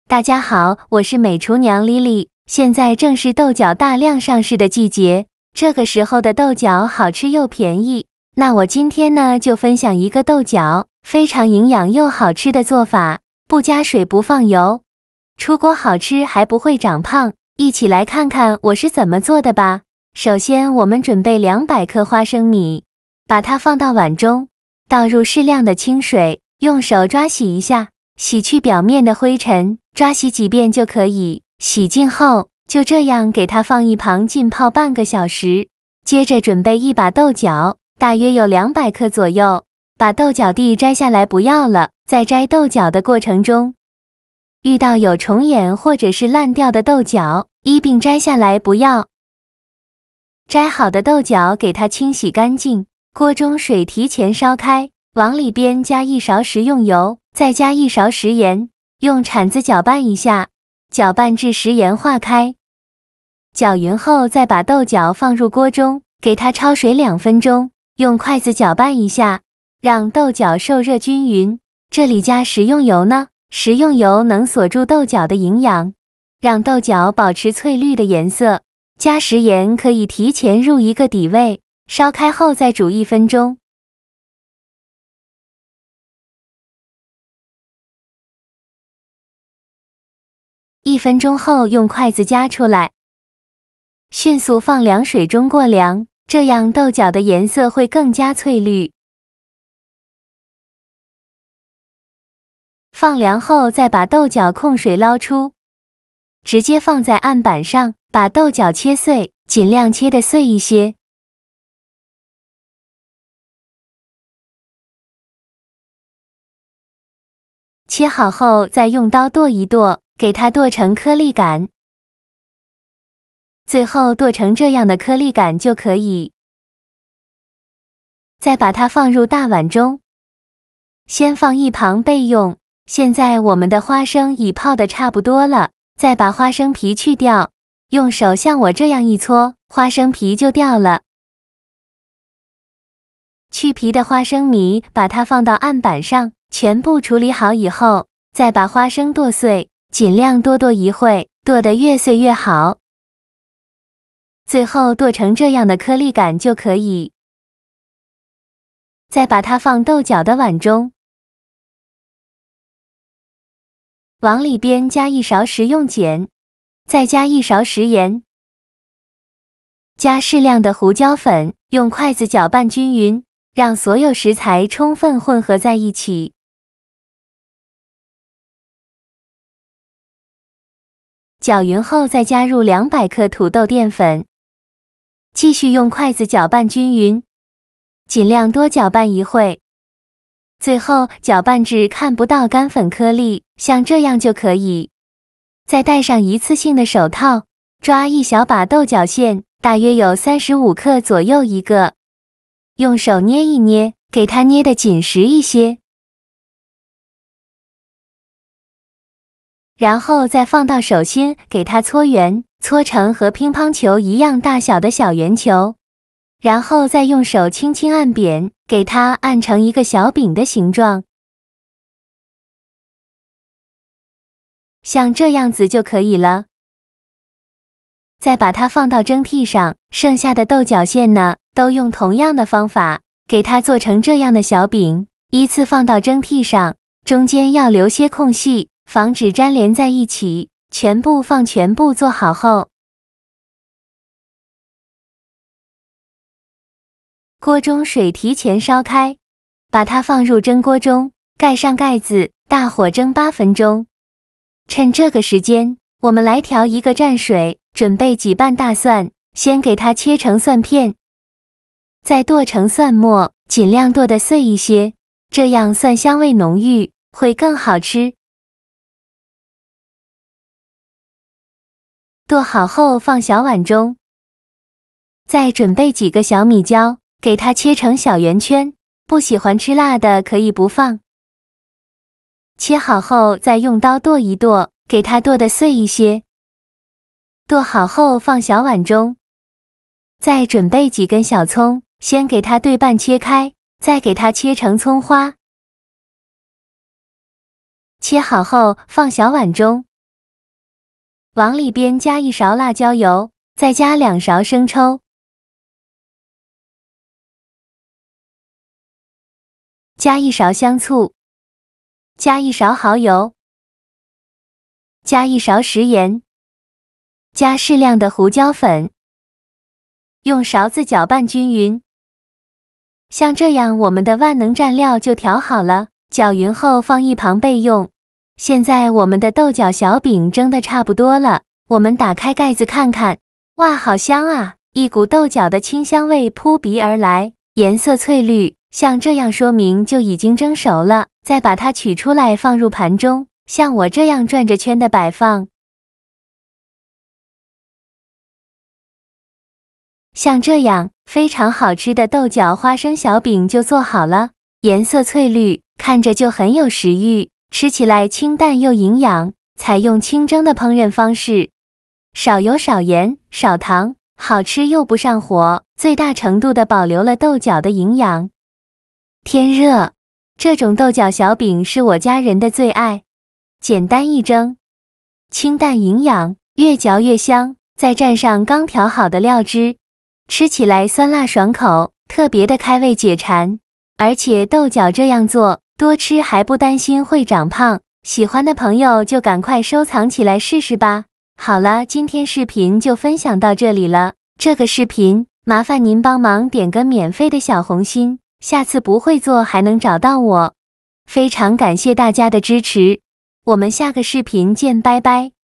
大家好，我是美厨娘 Lily。现在正是豆角大量上市的季节，这个时候的豆角好吃又便宜。那我今天呢就分享一个豆角非常营养又好吃的做法，不加水不放油，出锅好吃还不会长胖。一起来看看我是怎么做的吧。首先我们准备200克花生米，把它放到碗中，倒入适量的清水，用手抓洗一下，洗去表面的灰尘，抓洗几遍就可以。洗净后，就这样给它放一旁浸泡半个小时。接着准备一把豆角，大约有200克左右，把豆角蒂摘下来不要了。在摘豆角的过程中，遇到有虫眼或者是烂掉的豆角，一并摘下来不要。摘好的豆角给它清洗干净，锅中水提前烧开，往里边加1勺食用油，再加1勺食盐，用铲子搅拌一下，搅拌至食盐化开。搅匀后再把豆角放入锅中，给它焯水2分钟，用筷子搅拌一下，让豆角受热均匀。这里加食用油呢，食用油能锁住豆角的营养，让豆角保持翠绿的颜色。加食盐可以提前入一个底味，烧开后再煮1分钟。1分钟后用筷子夹出来，迅速放凉水中过凉，这样豆角的颜色会更加翠绿。放凉后再把豆角控水捞出，直接放在案板上，把豆角切碎，尽量切得碎一些。切好后再用刀剁一剁，给它剁成颗粒感。最后剁成这样的颗粒感就可以。再把它放入大碗中，先放一旁备用。现在我们的花生已泡得差不多了，再把花生皮去掉，用手像我这样一搓，花生皮就掉了。去皮的花生米把它放到案板上，全部处理好以后，再把花生剁碎，尽量多剁一会，剁得越碎越好。最后剁成这样的颗粒感就可以。再把它放豆角的碗中，往里边加1勺食用碱，再加1勺食盐，加适量的胡椒粉，用筷子搅拌均匀，让所有食材充分混合在一起。搅匀后再加入200克土豆淀粉，继续用筷子搅拌均匀，尽量多搅拌一会，最后搅拌至看不到干粉颗粒，像这样就可以。再戴上一次性的手套，抓一小把豆角馅，大约有35克左右一个，用手捏一捏，给它捏得紧实一些。然后再放到手心，给它搓圆，搓成和乒乓球一样大小的小圆球，然后再用手轻轻按扁，给它按成一个小饼的形状，像这样子就可以了。再把它放到蒸屉上，剩下的豆角馅呢，都用同样的方法，给它做成这样的小饼，依次放到蒸屉上，中间要留些空隙，防止粘连在一起。全部做好后，锅中水提前烧开，把它放入蒸锅中，盖上盖子，大火蒸8分钟。趁这个时间，我们来调一个蘸水，准备几瓣大蒜，先给它切成蒜片，再剁成蒜末，尽量剁得碎一些，这样蒜香味浓郁，会更好吃。剁好后放小碗中，再准备几个小米椒，给它切成小圆圈，不喜欢吃辣的可以不放。切好后再用刀剁一剁，给它剁得碎一些。剁好后放小碗中，再准备几根小葱，先给它对半切开，再给它切成葱花。切好后放小碗中，往里边加1勺辣椒油，再加2勺生抽，加1勺香醋，加1勺蚝油，加1勺食盐，加适量的胡椒粉，用勺子搅拌均匀。像这样，我们的万能蘸料就调好了，搅匀后放一旁备用。现在我们的豆角小饼蒸得差不多了，我们打开盖子看看，哇，好香啊！一股豆角的清香味扑鼻而来，颜色翠绿，像这样说明就已经蒸熟了。再把它取出来放入盘中，像我这样转着圈的摆放。像这样，非常好吃的豆角花生小饼就做好了，颜色翠绿，看着就很有食欲，吃起来清淡又营养。采用清蒸的烹饪方式，少油少盐少糖，好吃又不上火，最大程度地保留了豆角的营养。天热，这种豆角小饼是我家人的最爱，简单一蒸，清淡营养，越嚼越香，再蘸上刚调好的料汁，吃起来酸辣爽口，特别的开胃解馋。而且豆角这样做，多吃还不担心会长胖，喜欢的朋友就赶快收藏起来试试吧。好了，今天视频就分享到这里了。这个视频麻烦您帮忙点个免费的小红心，下次不会做还能找到我。非常感谢大家的支持，我们下个视频见，拜拜。